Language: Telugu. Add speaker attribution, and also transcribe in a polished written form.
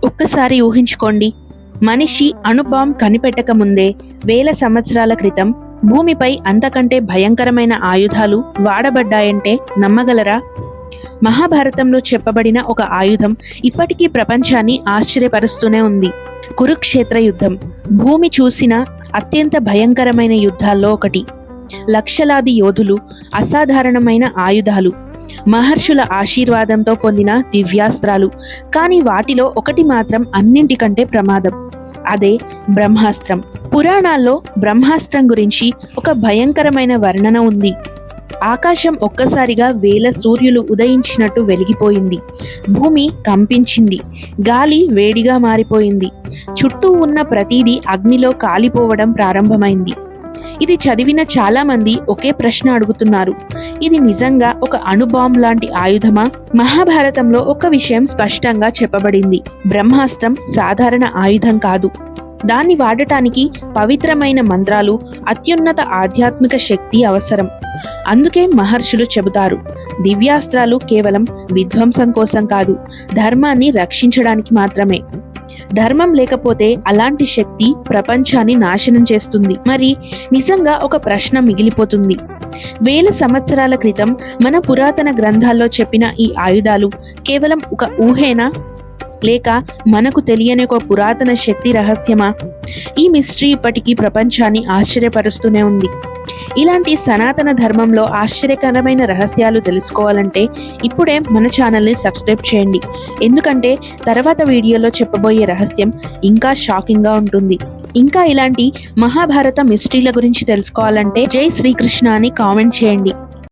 Speaker 1: ఒక్కసారి ఊహించుకోండి, మనిషి అణుబాంబ్ కనిపెట్టక ముందే వేల సంవత్సరాల క్రితం భూమిపై అంతకంటే భయంకరమైన ఆయుధాలు వాడబడ్డాయంటే నమ్మగలరా? మహాభారతంలో చెప్పబడిన ఒక ఆయుధం ఇప్పటికీ ప్రపంచాన్ని ఆశ్చర్యపరుస్తూనే ఉంది. కురుక్షేత్ర యుద్ధం భూమి చూసిన అత్యంత భయంకరమైన యుద్ధాల్లో ఒకటి. లక్షలాది యోధులు, అసాధారణమైన ఆయుధాలు, మహర్షుల ఆశీర్వాదంతో పొందిన దివ్యాస్త్రాలు. కానీ వాటిలో ఒకటి మాత్రం అన్నింటికంటే ప్రమాదం. అదే బ్రహ్మాస్త్రం. పురాణాల్లో బ్రహ్మాస్త్రం గురించి ఒక భయంకరమైన వర్ణన ఉంది. ఆకాశం ఒక్కసారిగా వేల సూర్యులు ఉదయించినట్టు వెలిగిపోయింది. భూమి కంపించింది. గాలి వేడిగా మారిపోయింది. చుట్టూ ఉన్న ప్రతిదీ అగ్నిలో కాలిపోవడం ప్రారంభమైంది. ఇది చదివిన చాలా మంది ఒకే ప్రశ్న అడుగుతున్నారు: ఇది నిజంగా ఒక అణుబాంబ్ లాంటి ఆయుధమా? మహాభారతంలో ఒక విషయం స్పష్టంగా చెప్పబడింది: బ్రహ్మాస్త్రం సాధారణ ఆయుధం కాదు. దాన్ని వాడటానికి పవిత్రమైన మంత్రాలు, అత్యున్నత ఆధ్యాత్మిక శక్తి అవసరం. అందుకే మహర్షులు చెబుతారు, దివ్యాస్త్రాలు కేవలం విధ్వంసం కోసం కాదు, ధర్మాన్ని రక్షించడానికి మాత్రమే. ధర్మం లేకపోతే అలాంటి శక్తి ప్రపంచాన్ని నాశనం చేస్తుంది. మరి నిజంగా ఒక ప్రశ్న మిగిలిపోతుంది: వేల సంవత్సరాల క్రితం మన పురాతన గ్రంథాల్లో చెప్పిన ఈ ఆయుధాలు కేవలం ఒక ఊహేనా, లేక మనకు తెలియని ఒక పురాతన శక్తి రహస్యమా? ఈ మిస్టరీ ఇప్పటికీ ప్రపంచాన్ని ఆశ్చర్యపరుస్తూనే ఉంది. ఇలాంటి సనాతన ధర్మంలో ఆశ్చర్యకరమైన రహస్యాలు తెలుసుకోవాలంటే ఇప్పుడే మన ఛానల్ని సబ్స్క్రైబ్ చేయండి. ఎందుకంటే తర్వాత వీడియోలో చెప్పబోయే రహస్యం ఇంకా షాకింగ్గా ఉంటుంది. ఇంకా ఇలాంటి మహాభారత మిస్టరీల గురించి తెలుసుకోవాలంటే జై శ్రీకృష్ణ అని కామెంట్ చేయండి.